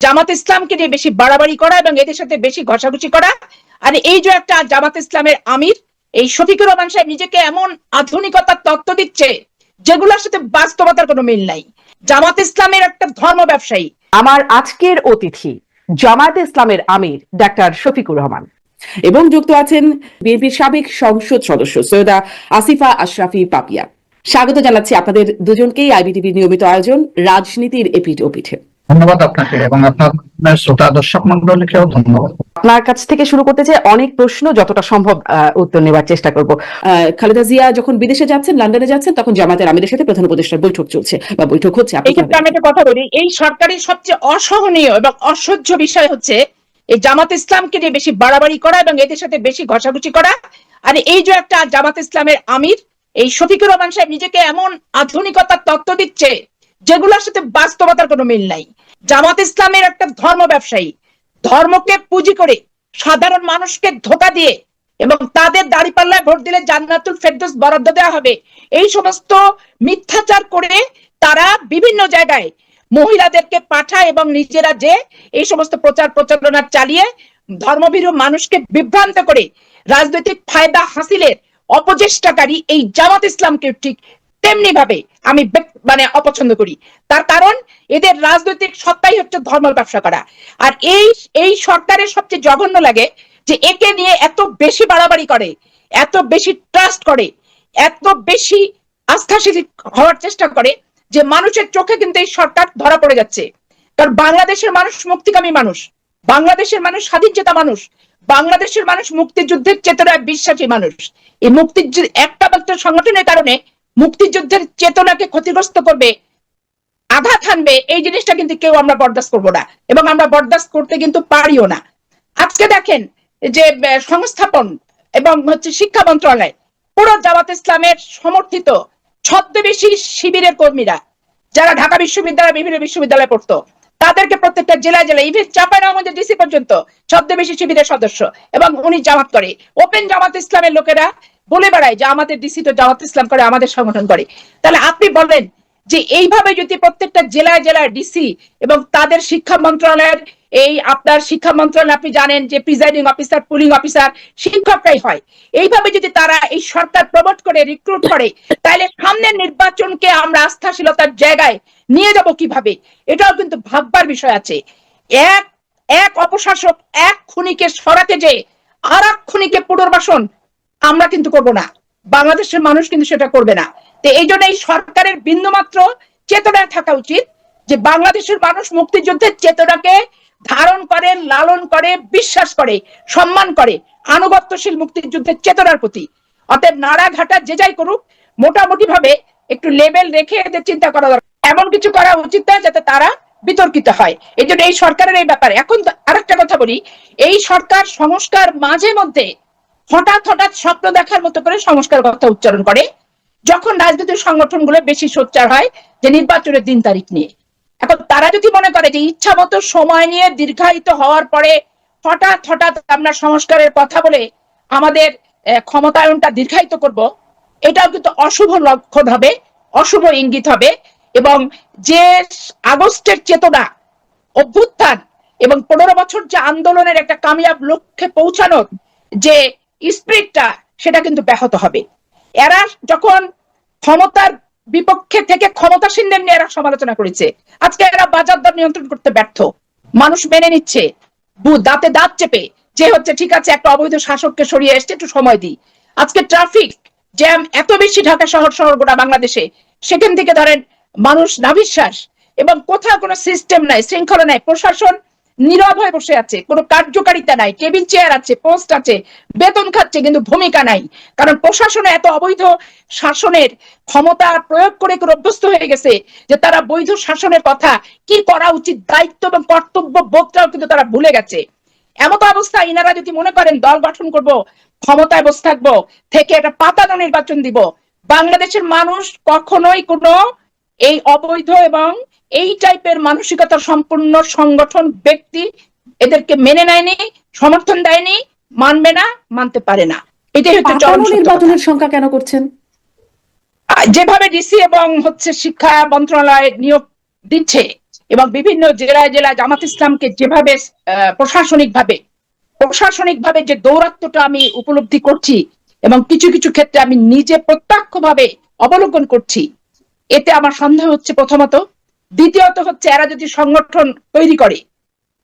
জামাত ইসলামকে নিয়ে বেশি বাড়াবাড়ি করা এবং এদের সাথে বেশি ঘষাঘষি করা। আর এই যে একটা জামাত ইসলামের আমির এই শফিকুর রহমান সাহেব নিজেকে এমন আধুনিকতার তত্ত্ব দিচ্ছে যেগুলোর সাথে বাস্তবতার কোনো মিল নাই। জামাত ইসলামের একটা ধর্ম ব্যবসায়ী। আমার আজকের অতিথি জামাত ইসলামের আমির ডাক্তার শফিকুর রহমান এবং যুক্ত আছেন বিএনপির সাবেক সংসদ সদস্য সৈয়দা আসিফা আশরাফি পাপিয়া। স্বাগত জানাচ্ছি আপনাদের দুজনকেই আইবিটিভির নিয়মিত আয়োজন রাজনীতির এপিঠ ওপিঠে। ধন্যবাদ আপনাকে এবং আপনার শ্রোতা দর্শক মন্ডলীকেও ধন্যবাদ। আপনার কাছ থেকে শুরু করতে চাই, অনেক প্রশ্ন, যতটা সম্ভব উত্তর নেবার চেষ্টা করব। খালেদা জিয়া যখন বিদেশে যাচ্ছেন, লন্ডনে যাচ্ছেন, তখন জামাতের আমিরের সাথে প্রধান উপদেষ্টার বৈঠক চলছে বা বৈঠক হচ্ছে। এই ক্ষেত্রে আমি একটা কথা বলি, এই সরকারের সবচেয়ে অসহনীয় এবং অসহ্য বিষয় হচ্ছে এই জামাত ইসলামকে নিয়ে বেশি বাড়াবাড়ি করা এবং এদের সাথে বেশি ঘষাঘষি করা। আর এই যে একটা জামাত ইসলামের আমির এই শফিকুর রহমান সাহেব নিজেকে এমন আধুনিকতার তত্ত্ব দিচ্ছে যেগুলোর সাথে বাস্তবতার কোনো মিল নাই। জামাত ইসলামের একটা ধর্ম ব্যবসায়ী, ধর্মকে পুঁজি করে সাধারণ মানুষকে ধোঁকা দিয়ে এবং তাদের দাঁড়িপাল্লায় ভোট দিলে জান্নাতুল ফেরদৌস বরাদ্দ দেওয়া হবে, এই সমস্ত মিথ্যাচার করে তারা বিভিন্ন জায়গায় মহিলাদেরকে পাঠায় এবং নিজেরা যে এই সমস্ত প্রচার প্রচারণা চালিয়ে ধর্মভীরু মানুষকে বিভ্রান্ত করে রাজনৈতিক ফায়দা হাসিলের অপচেষ্টাকারী এই জামাত ইসলামকে ঠিক তেমনি ভাবে আমি অপছন্দ করি। তার কারণ এদের রাজনৈতিক সত্তাই হচ্ছে ধর্ম ব্যবসা করা। আর এই সরকারের সবচেয়ে জঘন্য লাগে যে একে নিয়ে এত বেশি বাড়াবাড়ি করে, এত বেশি ট্রাস্ট করে, এত বেশি আস্থাশীল হওয়ার চেষ্টা করে যে মানুষের চোখে কিন্তু এই সরকার ধরা পড়ে যাচ্ছে। কারণ বাংলাদেশের মানুষ মুক্তিকামী মানুষ, বাংলাদেশের মানুষ স্বাধীন চেতা মানুষ, বাংলাদেশের মানুষ মুক্তিযুদ্ধের চেতনায় বিশ্বাসী মানুষ। এই মুক্তিযুদ্ধ একটা মাত্র সংগঠনের কারণে মুক্তিযুদ্ধের চেতনাকে ক্ষতিগ্রস্ত করবে, আঘাত হানবে, এই জিনিসটা কিন্তু কেউ আমরা বরদাস্ত করবো না এবং আমরা বরদাস্ত করতে কিন্তু পারিও না। আজকে দেখেন যে সংস্থাপন এবং শিক্ষা মন্ত্রণালয় পুরো জামাত ইসলামের সমর্থিত ছদ্মবেশী শিবিরের কর্মীরা যারা ঢাকা বিশ্ববিদ্যালয় বিভিন্ন বিশ্ববিদ্যালয়ে পড়তো তাদেরকে প্রত্যেকটা জেলায় জেলায় ইভেন চাঁপাইনবাবগঞ্জের ডিসি পর্যন্ত ছদ্মবেশী শিবিরের সদস্য এবং উনি জামাত করে। ওপেন জামাত ইসলামের লোকেরা বলে বেড়ায় যে আমাদের ডিসি তো জামাত ইসলাম করে, আমাদের সংগঠন করে। তাহলে আপনি বলেন যে এইভাবে যদি প্রত্যেকটা জেলায় জেলায় ডিসি এবং তাদের শিক্ষা মন্ত্রণালয়ের এই আপনার শিক্ষা মন্ত্রণালয় আপনি জানেন যে প্রিজাইডিং অফিসার, পুলিং অফিসার শিক্ষকরাই হয়, এইভাবে যদি তারা এই সরকার প্রমোট করে রিক্রুট করে তাহলে সামনের নির্বাচনকে আমরা আস্থাশীলতার জায়গায় নিয়ে যাব কিভাবে, এটাও কিন্তু ভাববার বিষয় আছে। এক অপশাসক এক খুনিকে সরাতে যে আর এক খুনিকে পুনর্বাসন আমরা কিন্তু করব না, বাংলাদেশের মানুষ কিন্তু সেটা করবে না। তো এই জন্য এই সরকারের বিন্দুমাত্র চেতনায় থাকা উচিত যে বাংলাদেশের মানুষ মুক্তিযুদ্ধের চেতনাকে ধারণ করে, লালন করে, বিশ্বাস করে, সম্মান করে, আনুগত্যশীল মুক্তিযুদ্ধের চেতনার প্রতি। অতএব নাড়া ঘাটা যে যাই করুক মোটামুটি ভাবে একটু লেভেল রেখে এদের চিন্তা করা দরকার, এমন কিছু করা উচিত নয় যাতে তারা বিতর্কিত হয়। এই জন্য এই সরকারের এই ব্যাপারে এখন আরেকটা কথা বলি, এই সরকার সংস্কার মাঝে মধ্যে হঠাৎ হঠাৎ স্বপ্ন দেখার মতো করে সংস্কার কথা উচ্চারণ করে যখন রাজনৈতিক সংগঠনগুলো বেশি সোচ্চার হয় যে নির্বাচনের দিন তারিখ নিয়ে। এখন তারা যদি মনে করে যে ইচ্ছা মতো সময় নিয়ে দীর্ঘায়িত হওয়ার পরে হঠাৎ হঠাৎ আমরা সংস্কারের কথা বলে আমাদের ক্ষমতায়নটা দীর্ঘায়িত করব, এটাও কিন্তু অশুভ লক্ষণ হবে, অশুভ ইঙ্গিত হবে। এবং যে আগস্টের চেতনা, অভ্যুত্থান এবং 15 বছর যে আন্দোলনের একটা কামিয়াব লক্ষ্যে পৌঁছানোর যে স্পিরিটটা সেটা কিন্তু ব্যাহত হবে। এরা যখন ক্ষমতার বিপক্ষে থেকে ক্ষমতাসীনদের নিয়ে এরা সমালোচনা করেছে, আজকে এরা বাজার দর নিয়ন্ত্রণ করতে ব্যর্থ, মানুষ মেনে নিচ্ছে দাঁতে দাঁত চেপে যে ঠিক আছে একটা অবৈধ শাসককে সরিয়ে এসছে, একটু সময় দিই। আজকে ট্রাফিক জ্যাম এত বেশি ঢাকা শহর গোটা বাংলাদেশে, সেখান থেকে ধরেন মানুষ নাভিশ্বাস এবং কোথাও কোনো সিস্টেম নাই, শৃঙ্খলা নাই, প্রশাসন নীরব হয়ে বসে আছে, কোনো কার্যকারিতা নাই, টেবিল চেয়ার আছে, পোস্ট আছে, বেতন খাচ্ছে কিন্তু ভূমিকা নাই। কারণ প্রশাসনে এত অবৈধ শাসনের ক্ষমতা প্রয়োগ করে অভ্যস্ত হয়ে গেছে যে তারা বৈধ শাসনের কথা কি করা উচিত, দায়িত্ব এবং কর্তব্য বোধটাও কিন্তু তারা ভুলে গেছে। এমত অবস্থা ইনারা যদি মনে করেন দল গঠন করব, ক্ষমতায় বসে থাকবো, থেকে একটা পাতানো নির্বাচন দিব, বাংলাদেশের মানুষ কখনোই কোনো এই অবৈধ এবং এই টাইপের মানসিকতা সম্পূর্ণ সংগঠন ব্যক্তি এদেরকে মেনে নেয়নি, সমর্থন দেয়নি, মানবে না, মানতে পারে না। এটাই হচ্ছে চরম নির্বাচনের সংখ্যা কেন করছেন? যেভাবে ডিসি এবং শিক্ষা মন্ত্রণালয় নিয়োগ দিচ্ছে এবং বিভিন্ন জেলায় জেলায় জামাত ইসলামকে যেভাবে প্রশাসনিকভাবে যে দৌরাত্ম্যটা আমি উপলব্ধি করছি এবং কিছু কিছু ক্ষেত্রে আমি নিজে প্রত্যক্ষভাবে অবলোকন করছি, এতে আমার সন্দেহ হচ্ছে প্রথমত। দ্বিতীয়ত হচ্ছে এরা যদি সংগঠন তৈরি করে,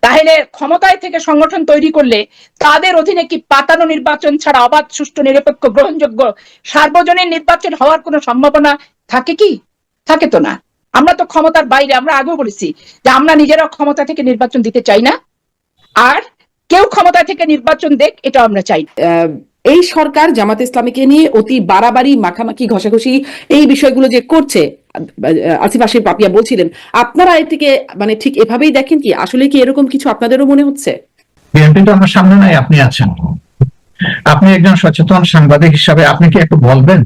তাহলে ক্ষমতায় থেকে সংগঠন তৈরি করলে তাদের অধীনে কি পাতানো নির্বাচন ছাড়া অবাধ, সুষ্ঠু, নিরপেক্ষ, গ্রহণযোগ্য সার্বজনীন নির্বাচন হওয়ার কোনো সম্ভাবনা থাকে কি? থাকে তো না। আমরা তো ক্ষমতার বাইরে, আমরা আগেও বলেছি যে আমরা নিজেরাও ক্ষমতা থেকে নির্বাচন দিতে চাই না, আর কেউ ক্ষমতা থেকে নির্বাচন দেখ, এটা আমরা চাই না। এই সরকার জামাত ইসলামীকে নিয়ে অতি বাড়াবাড়ি, মাখামাখি, ঘষাঘষি এই বিষয়গুলো যে করছে, আসিফ আসিফ পাপিয়া বলছিলেন, আপনারা এটিকে মানে ঠিক এভাবেই দেখেন কি? আসলে কি এরকম কিছু আপনাদেরও মনে হচ্ছে? বিএনপি তো আমার সামনে নাই, আপনি আছেন। আপনি একজন সচেতন সাংবাদিক হিসাবে আপনি কি একটু বলবেন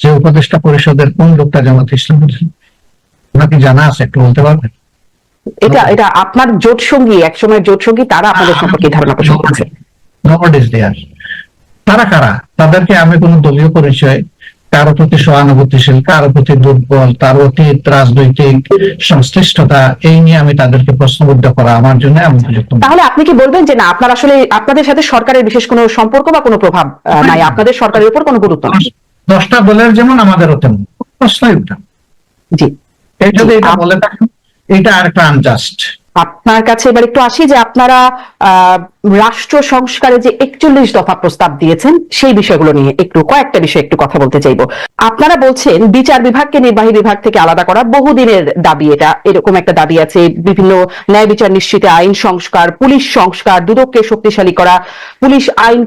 যে উপদেষ্টা পরিষদের কোন লোকটা জামাত ইসলামের? আপনার কি জানা আছে? একটু বলতে পারবেন? এটা আপনার জোট সঙ্গী, একসময় জোট সঙ্গী, তারা আপনাদের সম্পর্কে ধারণা পোষণ করছে। Nobody is there. তারা কারা? তাদেরকে আমি কোন দলীয় পরিচয়, কারো প্রতি সহানুভূতিশীল, কারো প্রতি দুর্বল, তার অতীত রাজনৈতিক সংশ্লিষ্টতা, এই নিয়ে আমি তাদেরকে প্রশ্নবিদ্ধ করা আমার জন্য আমি উপযুক্ত নই। তাহলে আপনি কি বলবেন যে না, আপনার আসলে আপনাদের সাথে সরকারের বিশেষ কোনো সম্পর্ক বা কোনো প্রভাব নাই, আপনাদের সরকারের উপর কোনো গুরুত্ব নেই? 10টা দলের যেমন আমাদেরও তেমন, প্রশ্নই ওটা। জি, এই যদি এটা বলে থাকেন, এটা আরেকটা আনজাস্ট। আপনার কাছে এবার একটু আসি যে আপনারা রাষ্ট্র সংস্কারে যে 41 দফা প্রস্তাব দিয়েছেন, সেই বিষয়গুলো নিয়ে একটু কয়েকটা বিষয় একটু কথা বলতে চাইবো। আপনারা বলছেন বিচার বিভাগকে নির্বাহী বিভাগ থেকে আলাদা করা বহুদিনের দাবি, এটা এরকম একটা দাবি আছে। বিভিন্ন ন্যায় বিচার নিশ্চিতে আইন সংস্কার, পুলিশ সংস্কার, দুদককে শক্তিশালী করা, পুলিশ আইন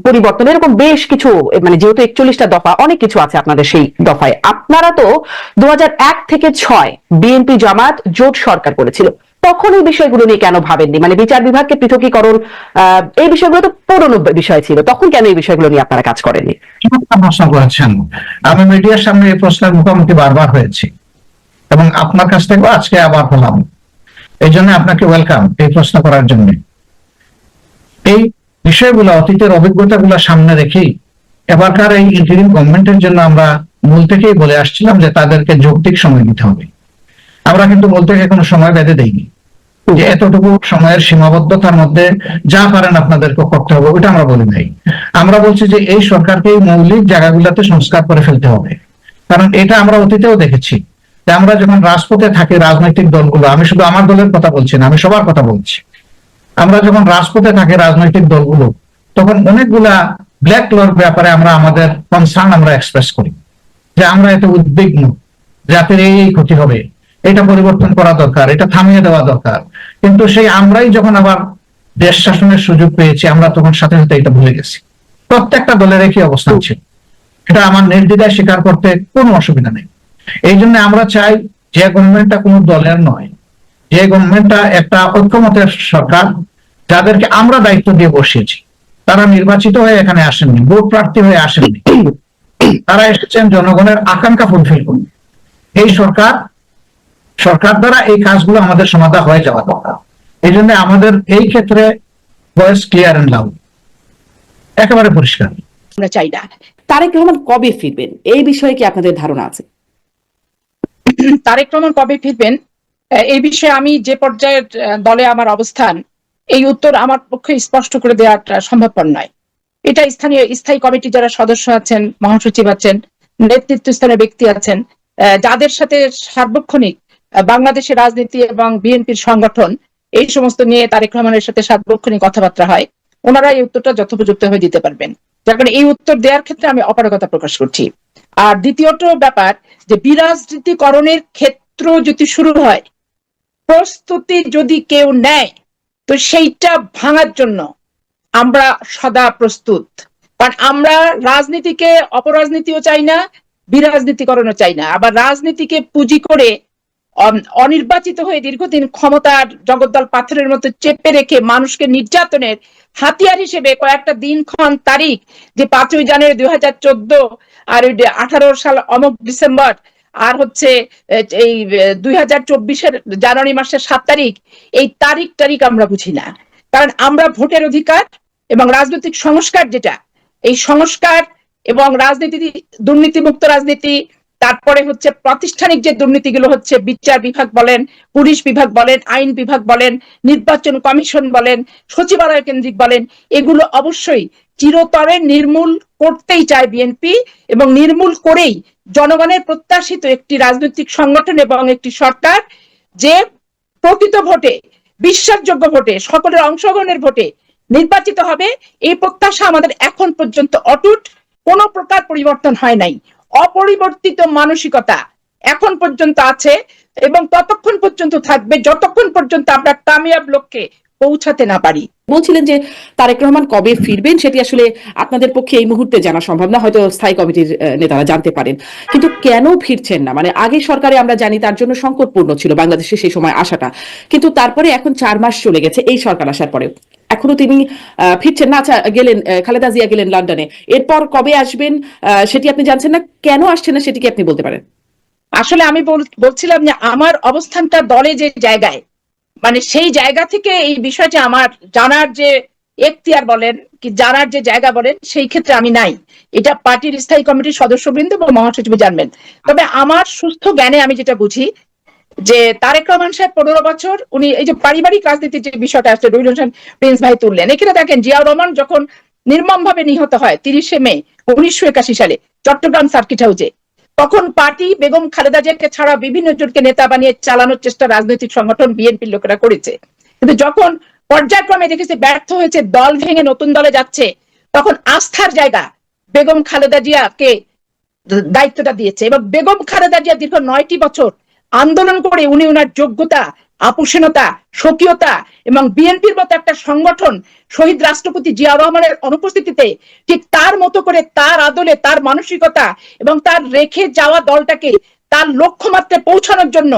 পরিবর্তন, এরকম বেশ কিছু, মানে যেহেতু 41টা দফা, অনেক কিছু আছে আপনাদের সেই দফায়। আপনারা তো 2001 থেকে 6 বিএনপি জামাত জোট সরকার করেছিল, তখন এই বিষয়গুলো নিয়ে কেন ভাবেননি? মানে বিচার বিভাগকে পৃথকীকরণ, এই বিষয়গুলো তো পুরনো বিষয় ছিল, তখন কেন এই বিষয়গুলো নিয়ে আপনারা কাজ করেননি? প্রশ্ন করেছেন, আমি মিডিয়ার সামনে এই প্রশ্নের মুখোমুখি বারবার হয়েছি এবং আপনার কাছ থেকে আজকে আবার হলাম। এই জন্য আপনাকে ওয়েলকাম এই প্রশ্ন করার জন্য। এই বিষয়গুলো, অতীতের অভিজ্ঞতাগুলো সামনে রেখেই এবারকার এই ইন্টারিম গভর্নমেন্টের জন্য আমরা মূল থেকেই বলে আসছিলাম যে তাদেরকে যৌক্তিক সময় দিতে হবে। আমরা কিন্তু মূল থেকে কোনো সময় বেঁধে দেইনি যে এতটুকু সময়ের সীমাবদ্ধতার মধ্যে যা পারেন আপনাদেরকে করতে হবে, ওটা আমরা বলি নাই। আমরা বলছি যে এই সরকারকে এই মৌলিক জায়গাগুলোতে সংস্কার করে ফেলতে হবে। কারণ এটা আমরা অতীতেও দেখেছি যে আমরা যখন রাজপথে থাকি, রাজনৈতিক দলগুলো, আমি শুধু আমার দলের কথা বলছি না, আমি সবার কথা বলছি, আমরা যখন রাজপথে থাকি রাজনৈতিক দলগুলো, তখন অনেকগুলা ব্ল্যাক লর ব্যাপারে আমরা আমাদের কনসার্ন আমরা এক্সপ্রেস করি যে আমরা এত উদ্বিগ্ন, জাতির এই ক্ষতি হবে, এটা পরিবর্তন করা দরকার, এটা থামিয়ে দেওয়া দরকার। কিন্তু সেই আমরাই যখন আবার দেশ শাসনের সুযোগ পেয়েছি, আমরা তখন সাথে সাথে এটা ভুলে গেছি। প্রত্যেকটা দলের একই অবস্থান ছিল, এটা আমার নির্দ্বিধায় স্বীকার করতে কোনো অসুবিধা নেই। এই জন্য আমরা চাই যে গভর্নমেন্টটা কোনো দলের নয়, যে গভর্নমেন্টটা একটা ঐক্যমতের সরকার, যাদেরকে আমরা দায়িত্ব দিয়ে বসিয়েছি। তারা নির্বাচিত হয়ে এখানে আসেননি, ভোট প্রার্থী হয়ে আসেননি, তারা এসেছেন জনগণের আকাঙ্ক্ষা ফুলফিল করুন। এই সরকার দ্বারা এই কাজগুলো আমাদের সমাধান হয়ে যাওয়া দরকার। এই জন্য আমাদের এই ক্ষেত্রে ভয়েস ক্লিয়ার এন্ড লাউড, একেবারে পরিষ্কার। আমরা চাই না। তারেক রহমান কবে ফিরবেন, এই বিষয়ে কি আপনাদের ধারণা আছে? তারেক রহমান কবে ফিরবেন এই বিষয়ে আমি যে পর্যায়ের দলে আমার অবস্থান, এই উত্তর আমার পক্ষে স্পষ্ট করে দেওয়াটা সম্ভবপর নয়। এটা স্থায়ী কমিটি যারা সদস্য আছেন, মহাসচিব আছেন, নেতৃত্বস্থানীয় ব্যক্তি আছেন, যাদের সাথে সার্বক্ষণিক বাংলাদেশের রাজনীতি এবং বিএনপির সংগঠন এই সমস্ত নিয়ে তারেক রহমানের সাথে সার্বক্ষণিক কথাবার্তা হয়, ওনারা এই উত্তরটা যথোপযুক্ত হয়ে দিতে পারবেন। যার কারণে এই উত্তর দেওয়ার ক্ষেত্রে আমি অপারগতা প্রকাশ করছি। আর দ্বিতীয়ত ব্যাপার, যে বিরাজনীতিকরণের ক্ষেত্র যদি শুরু হয়, প্রস্তুতি যদি কেউ নেয়, তো সেইটা ভাঙার জন্য আমরা সদা প্রস্তুত। কারণ আমরা রাজনীতিকে অপরাজনীতিও চাই না, বিরাজনীতিকরণও চাই না। আবার রাজনীতিকে পুঁজি করে অনির্বাচিত হয়ে দীর্ঘদিন ক্ষমতার জগদ্দল পাথরের মতো চেপে রেখে মানুষকে নির্যাতনের হাতিয়ার হিসেবে কয়েকটা দিনক্ষণ তারিখ, যে 5ই জানুয়ারি 2014 আর 18 সাল অমুক ডিসেম্বর, আর হচ্ছে এই 2024-এর জানুয়ারি মাসের 7 তারিখ, এই তারিখ আমরা বুঝি না। কারণ আমরা ভোটের অধিকার এবং রাজনৈতিক সংস্কার, যেটা এই সংস্কার এবং রাজনীতি, দুর্নীতিমুক্ত রাজনীতি, তারপরে হচ্ছে প্রাতিষ্ঠানিক যে দুর্নীতিগুলো হচ্ছে, বিচার বিভাগ বলেন, পুলিশ বিভাগ বলেন, আইন বিভাগ বলেন, নির্বাচন কমিশন বলেন, সচিবালয় কেন্দ্রিক বলেন, এগুলো অবশ্যই চিরতরে নির্মূল করতেই চায় বিএনপি, এবং নির্মূল করেই জনগণের প্রত্যাশিত একটি রাজনৈতিক সংগঠন এবং একটি সরকার যে প্রকৃত ভোটে, বিশ্বাসযোগ্য ভোটে, সকলের অংশগ্রহণের ভোটে নির্বাচিত হবে, এই প্রত্যাশা আমাদের এখন পর্যন্ত অটুট, কোনো প্রকার পরিবর্তন হয় নাই। অপরিবর্তিত মানসিকতা এখন পর্যন্ত আছে এবং ততক্ষণ পর্যন্ত থাকবে যতক্ষণ পর্যন্ত আমরা কামিয়াব লক্ষ্যে পৌঁছাতে না পারি। বলছিলেন যে তারেক রহমান কবে ফিরবেন সেটি আসলে আপনাদের পক্ষে এই মুহূর্তে জানা সম্ভব না, হয়তো স্থায়ী কমিটির নেতারা জানতে পারেন, কিন্তু কেন ফিরছেন না? মানে আগে সরকারে আমরা জানি তার জন্য সংকটপূর্ণ ছিল বাংলাদেশে সেই সময় আসাটা, কিন্তু তারপরে এখন 4 মাস চলে গেছে এই সরকার আসার পরে, এখনো তিনি ফিরছেন না। আচ্ছা, গেলেন, খালেদা জিয়া গেলেন লন্ডনে, এরপর কবে আসবেন সেটি আপনি জানছেন না, কেন আসছেন না সেটি কি আপনি বলতে পারেন? আসলে আমি বলছিলাম যে আমার অবস্থানটা দলে যে জায়গায়, মানে সেই জায়গা থেকে এই বিষয়টা আমার জানার যে এখতিয়ার বলেন কি জানার যে জায়গা বলেন, সেই ক্ষেত্রে আমি নাই। এটা পার্টির স্থায়ী কমিটির সদস্যবৃন্দ এবং মহাসচিব জানবেন। তবে আমার সুস্থ জ্ঞানে আমি যেটা বুঝি যে তারেক রহমান সাহেব 15 বছর উনি এই যে পারিবারিক রাজনীতির যে বিষয়টা আছে, রুহুল হোসেন প্রিন্স ভাই তুললেন, এখানে দেখেন জিয়াউর রহমান যখন নির্মম ভাবে নিহত হয় 30শে মে 1981 সালে চট্টগ্রাম সার্কিট হাউসে, তখন পার্টি বেগম খালেদা জিয়াকে ছাড়া বিভিন্ন জনকে নেতা বানিয়ে চালানোর চেষ্টা রাজনৈতিক সংগঠন বিএনপির লোকেরা করেছে, কিন্তু যখন পর্যায়ক্রমে দেখেছে ব্যর্থ হয়েছে, দল ভেঙে নতুন দলে যাচ্ছে, তখন আস্থার জায়গা বেগম খালেদা জিয়াকে দায়িত্বটা দিয়েছে। এবং বেগম খালেদা জিয়া দীর্ঘ 9টি বছর আন্দোলন করে উনি ওনার যোগ্যতা, আপোষণীয়তা, স্বকীয়তা এবং বিএনপির মতো একটা সংগঠন শহীদ রাষ্ট্রপতি জিয়াউর রহমানের অনুপস্থিতিতে ঠিক তার মতো করে, তার আদলে, তার মানসিকতা এবং তার রেখে যাওয়া দলটাকে তার লক্ষ্যমাত্রায় পৌঁছানোর জন্য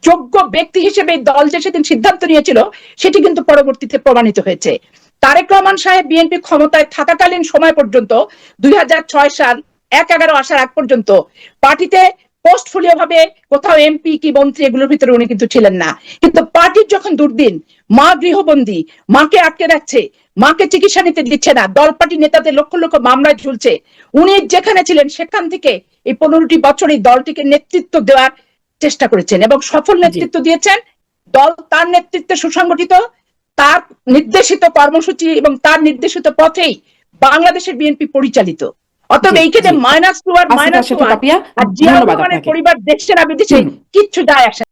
যোগ্য ব্যক্তি হিসেবে দল যে সেদিন সিদ্ধান্ত নিয়েছিল, সেটি কিন্তু পরবর্তীতে প্রমাণিত হয়েছে। তারেক রহমান সাহেব বিএনপি ক্ষমতায় থাকাকালীন সময় পর্যন্ত 2006 সাল 1/11 আসার আগ পর্যন্ত পার্টিতে পোস্টফোলিও ভাবে কোথাও এমপি কি মন্ত্রী এগুলোর ভিতরে উনি কিন্তু ছিলেন না। কিন্তু পার্টির যখন দুর্দিন, মা গৃহবন্দী, মাকে আটকে রাখছে, মাকে চিকিৎসা নিতে দিচ্ছে না, দল পার্টি নেতাদের লক্ষ লক্ষ মামলায় ঝুলছে, উনি যেখানে ছিলেন সেখান থেকে এই 15টি বছর এই দলটিকে নেতৃত্ব দেওয়ার চেষ্টা করেছেন এবং সফল নেতৃত্ব দিয়েছেন। দল তার নেতৃত্বে সুসংগঠিত, তার নির্দেশিত কর্মসূচি এবং তার নির্দেশিত পথেই বাংলাদেশের বিএনপি পরিচালিত। অতএব এইখানে -2 আর -1 আর জিয়াউর রহমানের পরিবার দেশে না বিদেশে কিচ্ছু যায় আসে